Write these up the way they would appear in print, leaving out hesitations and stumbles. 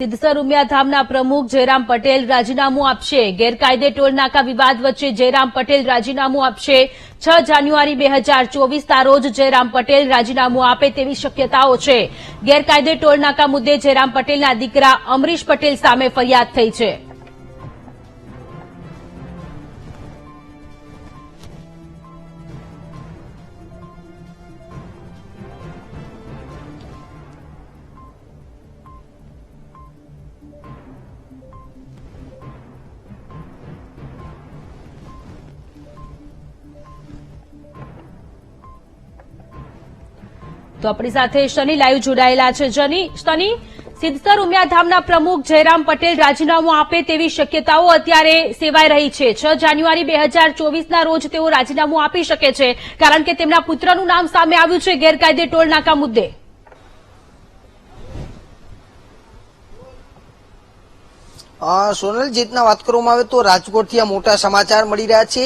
સિદ્ધસર ઉમિયાધામના પ્રમુખ જયરામ પટેલ રાજીનામું આપશે। ગેરકાયદે ટોલનાકા વિવાદ વચ્ચે જયરામ પટેલ રાજીનામું આપશે। 6 જાન્યુઆરી 2024ના રોજ જયરામ પટેલ રાજીનામું આપે તેવી શક્યતાઓ છે। ગેરકાયદે ટોલનાકા મુદ્દે જયરામ પટેલના દીકરા અમરીશ પટેલ સામે ફરિયાદ થઈ છે। તો આપણી સાથે શનિ લાઈવ જોડાયેલા છે। શનિ, સિદ્ધસર ઉમિયાધામના પ્રમુખ જયરામ પટેલ રાજીનામું આપે તેવી શક્યતાઓ અત્યારે સેવાઈ રહી છે। 6 જાન્યુઆરી 2024ના રોજ તેઓ રાજીનામું આપી શકે છે, કારણ કે તેમના પુત્રનું નામ સામે આવ્યું છે ગેરકાયદે ટોલનાકા મુદ્દે। સોનલ, જેટના વાત કરવામાં આવે તો રાજકોટથી આ મોટા સમાચાર મળી રહ્યા છે।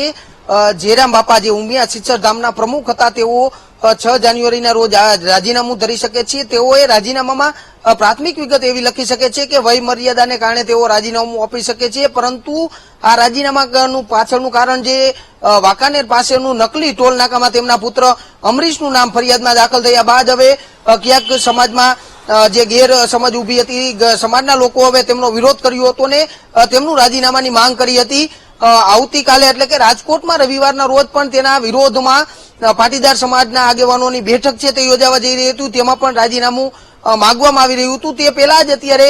જયરામ બાપા જે ઉમિયા સિદ્ધસર ધામના પ્રમુખ હતા તેઓ 6 જાન્યુઆરીના રોજ રાજીનામું ધરી શકે છે। તેઓએ રાજીનામામાં પ્રાથમિક વિગત એવી લખી શકે છે કે વય મર્યાદાને કારણે તેઓ રાજીનામું આપી શકે છે, પરંતુ આ રાજીનામાનું પાછળનું કારણ જે વાંકાનેર પાસેનું નકલી ટોલ નાકામાં તેમના પુત્ર અમરીશનું નામ ફરિયાદમાં દાખલ થયા બાદ હવે ક્યાંક સમાજમાં જે ગેરસમજ ઉભી હતી, સમાજના લોકો હવે તેમનો વિરોધ કર્યો હતો ને તેમનું રાજીનામાની માંગ કરી હતી। આવતીકાલે એટલે કે રાજકોટમાં રવિવારના રોજ પણ તેના વિરોધમાં પાટીદાર સમાજના આગેવાનોની બેઠક છે તે યોજાવા જઈ રહી હતી, તેમાં પણ રાજીનામું માંગવામાં આવી રહ્યું હતું। તે પહેલા જ અત્યારે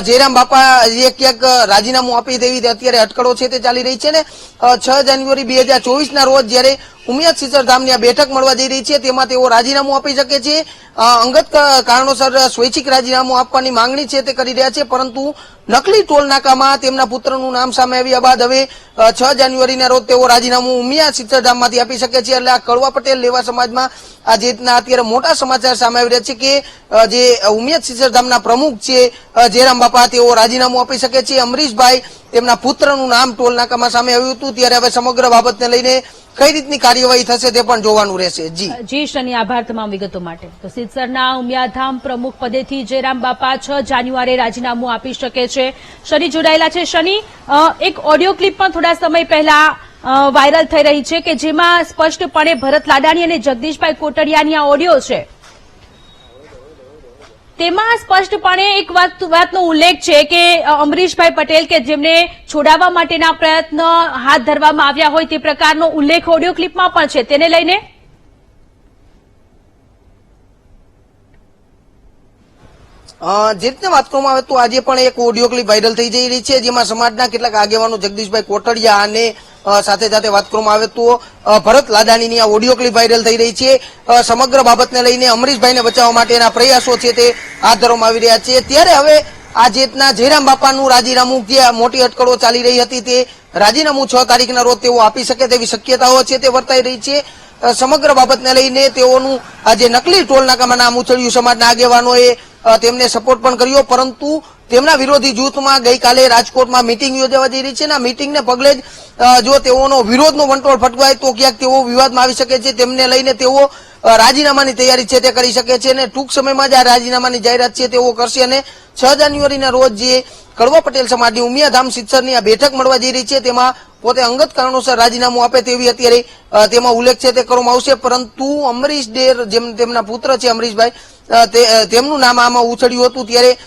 જયરામ બાપા જે ક્યાંક રાજીનામું આપી દેવી અત્યારે અટકળો છે તે ચાલી રહી છે ને 6 જાન્યુઆરી 2024ના રોજ જયારે ઉમિયા સિદ્ધસર ધામની આ બેઠક મળવા જઈ રહી છે તેમાં તેઓ રાજીનામું આપી શકે છે। અંગત કારણોસર સ્વૈચ્છિક રાજીનામું આપવાની માંગણી છે તે કરી રહ્યા છે, પરંતુ નકલી ટોલ નાકામાં તેમના પુત્રનું નામ સામે આવ્યા બાદ હવે 6 જાન્યુઆરીના રોજ તેઓ રાજીનામું ઉમિયા સિદ્ધસર ધામમાંથી આપી શકે છે। એટલે આ કડવા પટેલ લેવા સમાજમાં આ જેટના અત્યારે મોટા સમાચાર સામે આવી રહ્યા છે કે જે ઉમિયા સિદ્ધસર ધામના પ્રમુખ છે જયરામ બાપા તેઓ રાજીનામું આપી શકે છે। અમરીશભાઈ તેમના પુત્રનું નામ ટોલ નાકામાં સામે આવ્યું હતું, ત્યારે હવે સમગ્ર બાબતને લઈને કઈ રીતની કાર્યવાહી થશે તે પણ જોવાનું રહેશે। જી શનિ, આભાર તમામ વિગતો માટે। તો સિદ્ધસરના ઉમિયાધામ પ્રમુખ પદેથી જયરામ બાપા 6 જાન્યુઆરીએ રાજીનામું આપી શકે છે। શનિ જોડાયેલા છે। શનિ, એક ઓડિયો ક્લિપ પણ થોડા સમય પહેલા વાયરલ થઈ રહી છે કે જેમાં સ્પષ્ટપણે ભરત લાડાણી અને જગદીશભાઈ કોટડિયાની આ ઓડિયો છે, તેમાં સ્પષ્ટપણે એક વાતનો ઉલ્લેખ છે કે અમરીશભાઈ પટેલ કે જેમને છોડાવવા માટેના પ્રયત્ન હાથ ધરવામાં આવ્યા હોય તે પ્રકારનો ઉલ્લેખ ઓડિયો ક્લિપમાં પણ છે, તેને લઈને જે રીતે વાત કરવામાં આવે તો આજે પણ એક ઓડિયો ક્લિપ વાયરલ થઈ જઈ રહી છે, જેમાં સમાજના કેટલાક આગેવાનો જગદીશભાઈ કોટડિયા અને સાથે સાથે વાત કરવામાં આવે તો ભરત લાડાણીની આ ઓડિયો ક્લિપ વાયરલ થઈ રહી છે। સમગ્ર બાબતને લઈને અમરીશભાઈને બચાવવા માટેના પ્રયાસો છે તે હાથ ધરવામાં આવી રહ્યા છે। ત્યારે હવે આ જેટના જયરામ બાપાનું રાજીનામું જે મોટી અટકળો ચાલી રહી હતી તે રાજીનામું 6 તારીખના રોજ તેઓ આપી શકે તેવી શક્યતાઓ છે તે વર્તાઈ રહી છે। સમગ્ર બાબતને લઈને તેઓનું આ જે નકલી ટોલ નાકામાં નામ ઉછળ્યું, સમાજના આગેવાનોએ તેમને સપોર્ટ પણ કર્યો, પરંતુ તેમના વિરોધી જૂથમાં ગઈકાલે રાજકોટમાં મીટિંગ યોજાવા જઈ રહી છે અને આ મીટિંગને પગલે જ જો તેઓનો વિરોધનો વંટોળ ફટવાય તો ક્યાંક તેઓ વિવાદમાં આવી શકે છે, તેમને લઈને તેઓ રાજીનામાની તૈયારી છે તે કરી શકે છે અને ટૂંક સમયમાં જ આ રાજીનામાની જાહેરાત છે તેઓ કરશે। અને 6 જાન્યુઆરીના રોજ જે કડવા પટેલ સમાજની ઉમિયાધામ સિદ્ધસરની આ બેઠક મળવા જઈ રહી છે તેમાં પોતે અંગત કારણોસર રાજીનામું આપે તેવી અત્યારે તેમાં ઉલ્લેખ છે તે કરવામાં આવશે, પરંતુ અમરીશ ડેર જેમ તેમના પુત્ર છે અમરીશભાઈ તેમનું નામ આમાં ઉછળ્યું હતું, ત્યારે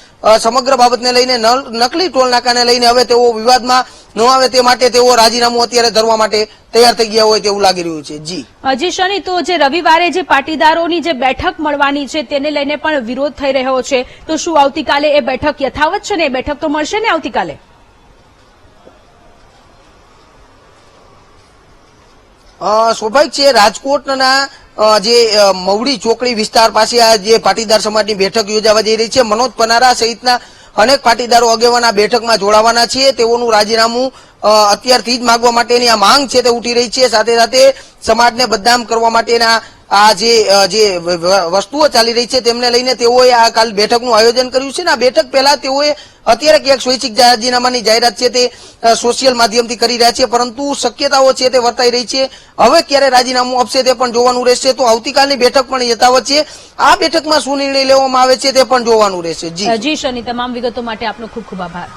સમગ્ર બાબતને લઈને નકલી ટોલ નાકાને લઈને હવે તેઓ વિવાદમાં ન આવે તે માટે તેઓ રાજીનામું અત્યારે ધરવા માટે તૈયાર થઈ ગયા હોય તેવું લાગી રહ્યું છે। જી શનિ, તો જે રવિવારે જે પાટીદારોની જે બેઠક મળવાની છે તેને લઈને પણ વિરોધ થઈ રહ્યો છે, તો શું આવતીકાલે એ બેઠક યથાવત છે ને એ બેઠક તો મળશે ને આવતીકાલે? સ્વાભાવિક છે, રાજકોટના જે મવડી ચોકડી વિસ્તાર પાસે આ જે પાટીદાર સમાજની બેઠક યોજાવા જઈ રહી છે, મનોજ પનારા સહિતના અનેક પાટીદારો આગેવાન આ બેઠકમાં જોડાવાના છે। તેઓનું રાજીનામું અત્યારથી જ માંગવા માટેની આ માંગ છે તે ઉઠી રહી છે, સાથે સાથે સમાજને બદનામ કરવા માટેના આ જે વસ્તુઓ ચાલી રહી છે તેમને લઈને તેઓએ આ કાલ બેઠકનું આયોજન કર્યું છે ને આ બેઠક પહેલા તેઓએ અત્યારે ક્યાંક સ્વૈચ્છિક રાજીનામાની જાહેરાત છે તે સોશિયલ માધ્યમથી કરી રહ્યા છે, પરંતુ શક્યતાઓ છે તે વર્તાઈ રહી છે. હવે ક્યારે રાજીનામું આપશે તે પણ જોવાનું રહેશે. તો આવતીકાલની બેઠક પણ યથાવત છે. આ બેઠકમાં શું નિર્ણય લેવામાં આવે છે તે પણ જોવાનું રહેશે. જી શની, તમામ વિગતો માટે આપનો ખૂબ ખૂબ આભાર.